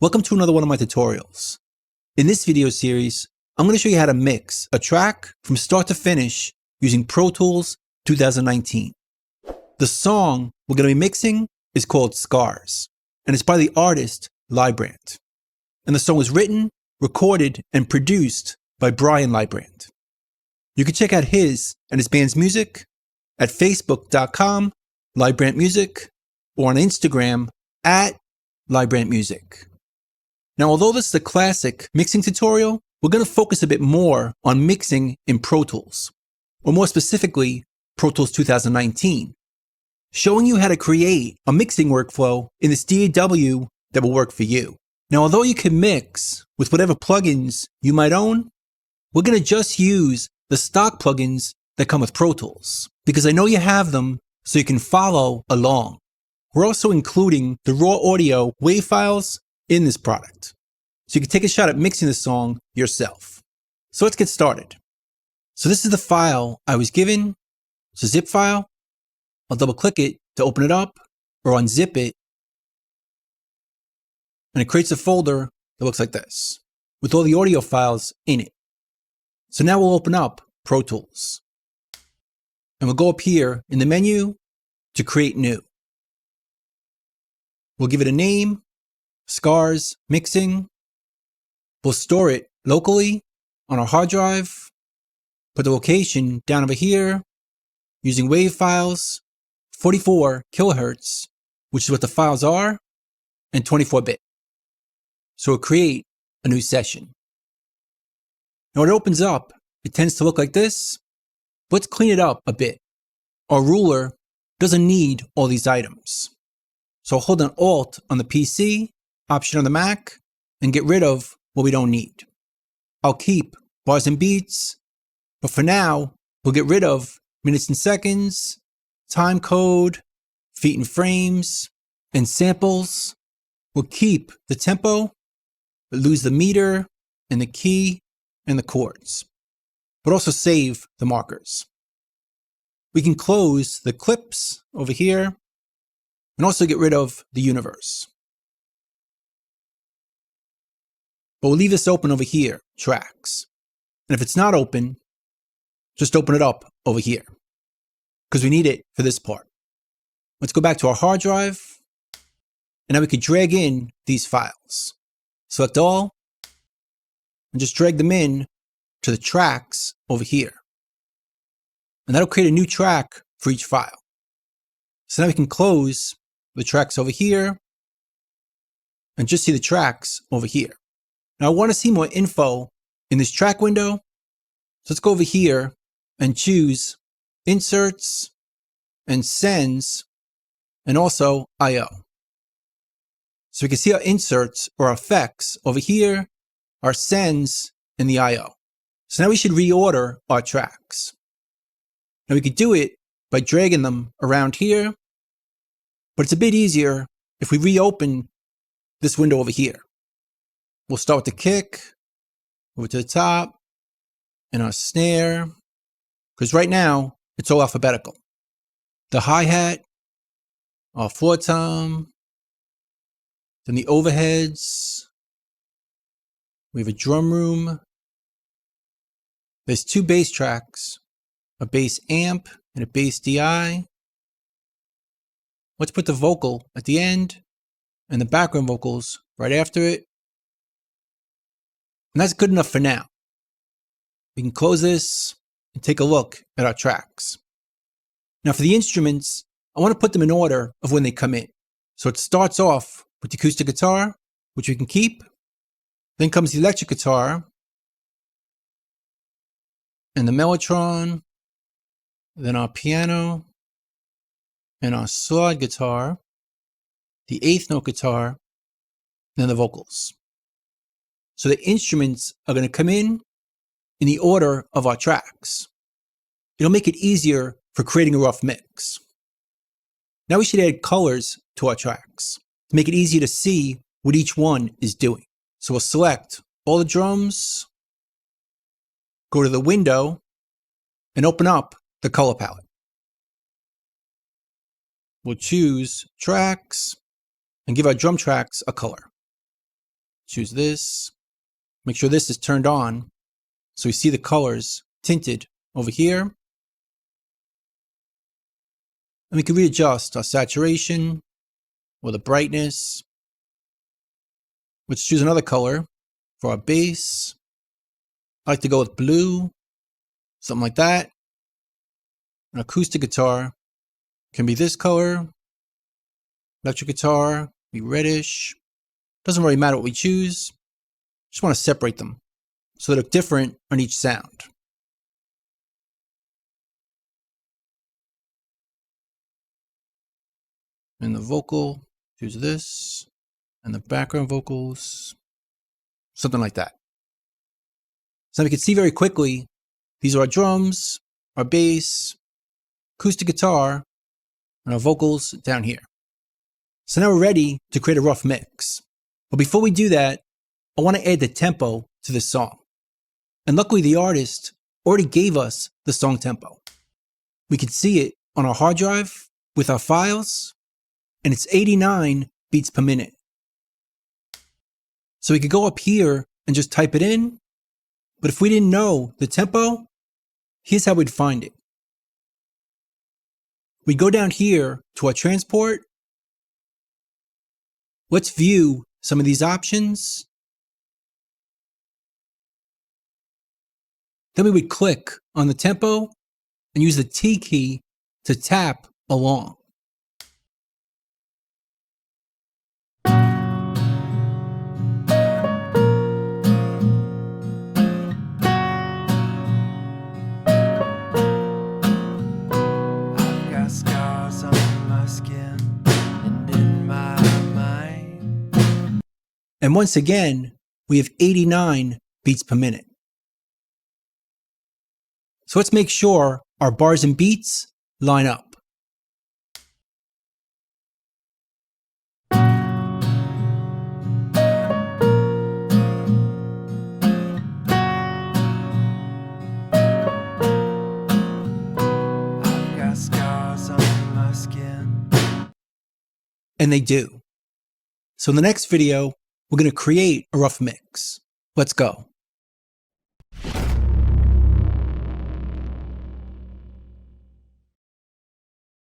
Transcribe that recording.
Welcome to another one of my tutorials. In this video series, I'm going to show you how to mix a track from start to finish using Pro Tools 2019. The song we're going to be mixing is called Scars, and it's by the artist Librand. And the song was written, recorded, and produced by Brian Librand. You can check out his and his band's music at facebook.com/LibrandMusic or on Instagram at LibrandMusic. Now, although this is a classic mixing tutorial, we're going to focus a bit more on mixing in Pro Tools, or more specifically, Pro Tools 2019, showing you how to create a mixing workflow in this DAW that will work for you. Now, although you can mix with whatever plugins you might own, we're going to just use the stock plugins that come with Pro Tools, because I know you have them so you can follow along. We're also including the raw audio WAV files in this product, so you can take a shot at mixing the song yourself. So let's get started. So this is the file I was given. It's a zip file. I'll double click it to open it up or unzip it, and it creates a folder that looks like this with all the audio files in it. So now we'll open up Pro Tools and we'll go up here in the menu to create new. We'll give it a name, Scars Mixing. We'll store it locally on our hard drive. Put the location down over here using WAV files, 44 kilohertz, which is what the files are, and 24-bit. So we'll create a new session. Now when it opens up, it tends to look like this. Let's clean it up a bit. Our ruler doesn't need all these items. So I'll hold an Alt on the PC, Option on the Mac, and get rid of what we don't need. I'll keep bars and beats, but for now, we'll get rid of minutes and seconds, time code, feet and frames, and samples. We'll keep the tempo, but lose the meter and the key and the chords, but also save the markers. We can close the clips over here and also get rid of the universe. But we'll leave this open over here, tracks. And if it's not open, just open it up over here, because we need it for this part. Let's go back to our hard drive, and now we could drag in these files. Select all, and just drag them in to the tracks over here. And that'll create a new track for each file. So now we can close the tracks over here and just see the tracks over here. Now I want to see more info in this track window. So let's go over here and choose Inserts and Sends and also I/O. So we can see our inserts or our effects over here, our sends, and the I/O. So now we should reorder our tracks. Now we could do it by dragging them around here, but it's a bit easier if we reopen this window over here. We'll start with the kick, over to the top, and our snare, because right now it's all alphabetical. The hi-hat, our floor tom, then the overheads. We have a drum room. There's two bass tracks, a bass amp and a bass DI. Let's put the vocal at the end and the background vocals right after it. And that's good enough for now. We can close this and take a look at our tracks. Now for the instruments, I want to put them in order of when they come in. So it starts off with the acoustic guitar, which we can keep. Then comes the electric guitar and the mellotron, then our piano and our slide guitar, the eighth note guitar, and then the vocals. So the instruments are going to come in the order of our tracks. It'll make it easier for creating a rough mix. Now we should add colors to our tracks to make it easier to see what each one is doing. So we'll select all the drums, go to the window, and open up the color palette. We'll choose tracks and give our drum tracks a color. choose this. Make sure this is turned on so we see the colors tinted over here. And we can readjust our saturation or the brightness. Let's choose another color for our base. I like to go with blue, something like that. An acoustic guitar can be this color. Electric guitar, be reddish. Doesn't really matter what we choose. Just want to separate them so they look different on each sound. And the vocal, choose this. And the background vocals, something like that. So we can see very quickly, these are our drums, our bass, acoustic guitar, and our vocals down here. So now we're ready to create a rough mix. But before we do that, I want to add the tempo to this song. And luckily the artist already gave us the song tempo. We can see it on our hard drive with our files, and it's 89 beats per minute. So we could go up here and just type it in, but if we didn't know the tempo, here's how we'd find it. We go down here to our transport. Let's view some of these options. Then we would click on the tempo and use the T key to tap along. And once again, we have 89 beats per minute. So let's make sure our bars and beats line up. I've got scars on my skin. And they do. So in the next video, we're going to create a rough mix. Let's go.